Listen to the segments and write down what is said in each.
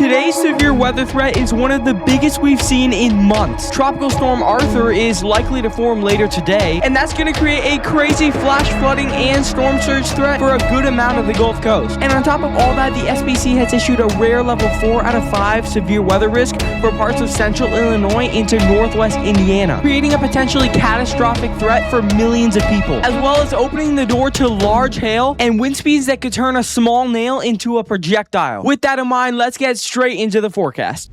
Today's severe weather threat is one of the biggest we've seen in months. Tropical Storm Arthur is likely to form later today, and that's going to create a crazy flash flooding and storm surge threat for a good amount of the Gulf Coast. And on top of all that, the SPC has issued a rare level 4 out of 5 severe weather risk for parts of central Illinois into northwest Indiana, creating a potentially catastrophic threat for millions of people, as well as opening the door to large hail and wind speeds that could turn a small nail into a projectile. With that in mind, let's get straight into the forecast.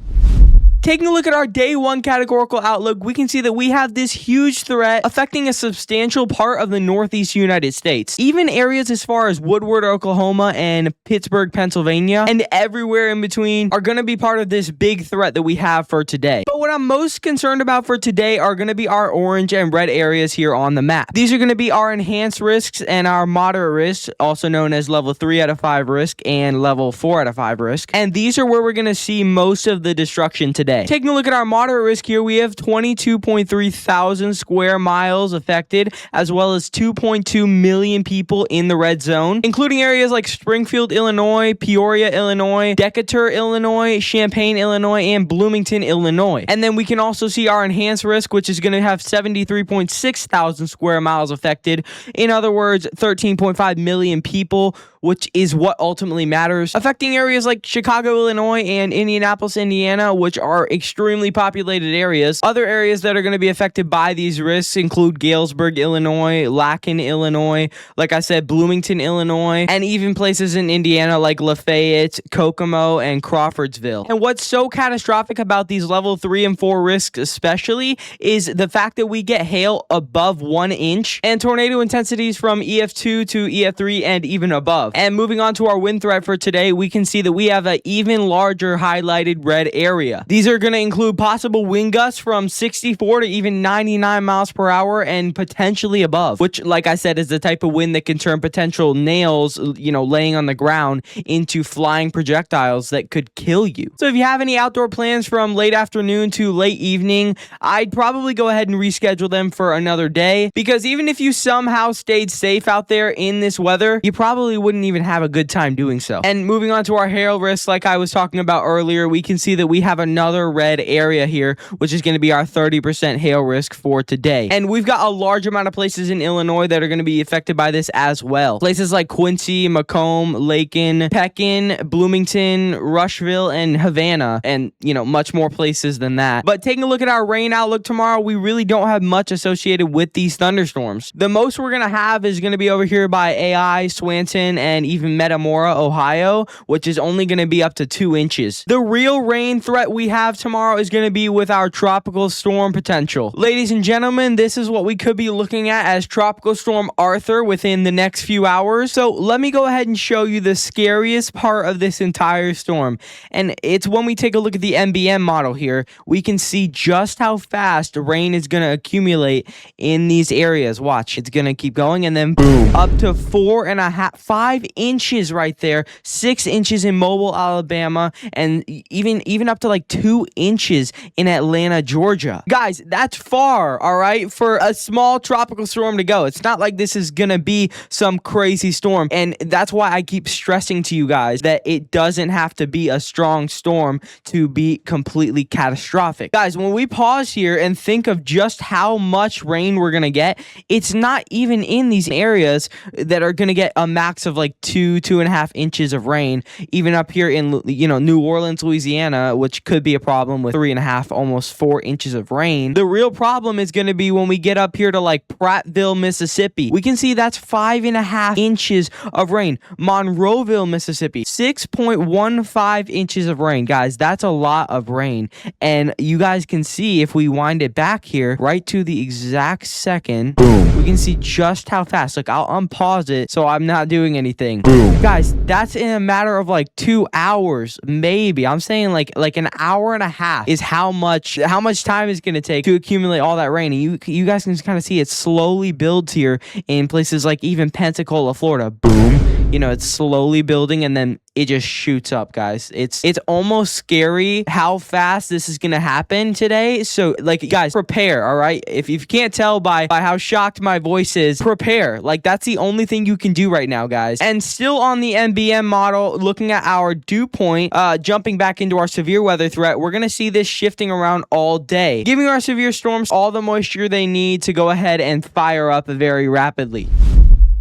Taking a look at our day one categorical outlook, we can see that we have this huge threat affecting a substantial part of the northeast United States. Even areas as far as Woodward, Oklahoma, and Pittsburgh, Pennsylvania, and everywhere in between are going to be part of this big threat that we have for today. But what I'm most concerned about for today are going to be our orange and red areas here on the map. These are going to be our enhanced risks and our moderate risks, also known as level 3 out of 5 risk and level 4 out of 5 risk. And these are where we're going to see most of the destruction today. Taking a look at our moderate risk here, we have 22.3 thousand square miles affected, as well as 2.2 million people in the red zone, including areas like Springfield, Illinois, Peoria, Illinois, Decatur, Illinois, Champaign, Illinois, and Bloomington, Illinois. And then we can also see our enhanced risk, which is going to have 73.6 thousand square miles affected. In other words, 13.5 million people, which is what ultimately matters, affecting areas like Chicago, Illinois, and Indianapolis, Indiana, which are extremely populated areas. Other areas that are going to be affected by these risks include Galesburg, Illinois, Lakin, Illinois, like I said, Bloomington, Illinois, and even places in Indiana like Lafayette, Kokomo, and Crawfordsville. And what's so catastrophic about these level 3 and 4 risks especially is the fact that we get hail above 1 inch and tornado intensities from EF2 to EF3 and even above. And moving on to our wind threat for today, we can see that we have an even larger highlighted red area. These are going to include possible wind gusts from 64 to even 99 miles per hour and potentially above, which, like I said, is the type of wind that can turn potential nails, laying on the ground into flying projectiles that could kill you. So if you have any outdoor plans from late afternoon to late evening, I'd probably go ahead and reschedule them for another day, because even if you somehow stayed safe out there in this weather, you probably wouldn't even have a good time doing so. And moving on to our hail risk, like I was talking about earlier, we can see that we have another red area here, which is going to be our 30% hail risk for today. And we've got a large amount of places in Illinois that are going to be affected by this as well. Places like Quincy, Macomb, Lakin, Pekin, Bloomington, Rushville, and Havana, and much more places than that. But taking a look at our rain outlook tomorrow, we really don't have much associated with these thunderstorms. The most we're going to have is going to be over here by AI, Swanton, and even Metamora, Ohio, which is only going to be up to 2 inches. The real rain threat we have tomorrow is going to be with our tropical storm potential. Ladies and gentlemen, this is what we could be looking at as Tropical Storm Arthur within the next few hours. So let me go ahead and show you the scariest part of this entire storm. And it's when we take a look at the NBM model here, we can see just how fast rain is going to accumulate in these areas. Watch, it's going to keep going, and then boom, up to 5 inches right there, 6 inches in Mobile, Alabama, and even up to like 2 inches in Atlanta, Georgia. Guys, that's far, all right, for a small tropical storm to go. It's not like this is gonna be some crazy storm, and that's why I keep stressing to you guys that it doesn't have to be a strong storm to be completely catastrophic. Guys, when we pause here and think of just how much rain we're gonna get, it's not even in these areas that are gonna get a max of like 2.5 inches of rain, even up here in New Orleans, Louisiana, which could be a problem with 3.5, almost 4 inches of rain. The real problem is going to be when we get up here to like Prattville, Mississippi. We can see that's 5.5 inches of rain. Monroeville, Mississippi, 6.15 inches of rain. Guys, that's a lot of rain. And you guys can see if we wind it back here right to the exact second, boom, we can see just how fast. Like, I'll unpause it so I'm not doing anything. Boom. Guys, that's in a matter of like 2 hours, maybe. I'm saying like an hour and a half is how much time it's going to take to accumulate all that rain. And you guys can kind of see it slowly builds here in places like even Pensacola, Florida. Boom. you know, it's slowly building and then it just shoots up, guys. It's almost scary how fast this is gonna happen today. So, like, guys, prepare, all right? If you can't tell by how shocked my voice is, prepare. Like, that's the only thing you can do right now, guys. And still on the NBM model, looking at our dew point, jumping back into our severe weather threat, we're gonna see this shifting around all day, giving our severe storms all the moisture they need to go ahead and fire up very rapidly.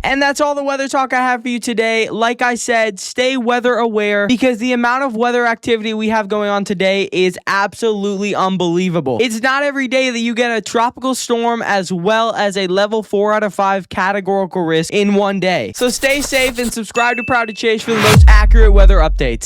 And that's all the weather talk I have for you today. Like I said, stay weather aware because the amount of weather activity we have going on today is absolutely unbelievable. It's not every day that you get a tropical storm as well as a level 4 out of 5 categorical risk in one day. So stay safe and subscribe to Proud to Chase for the most accurate weather updates.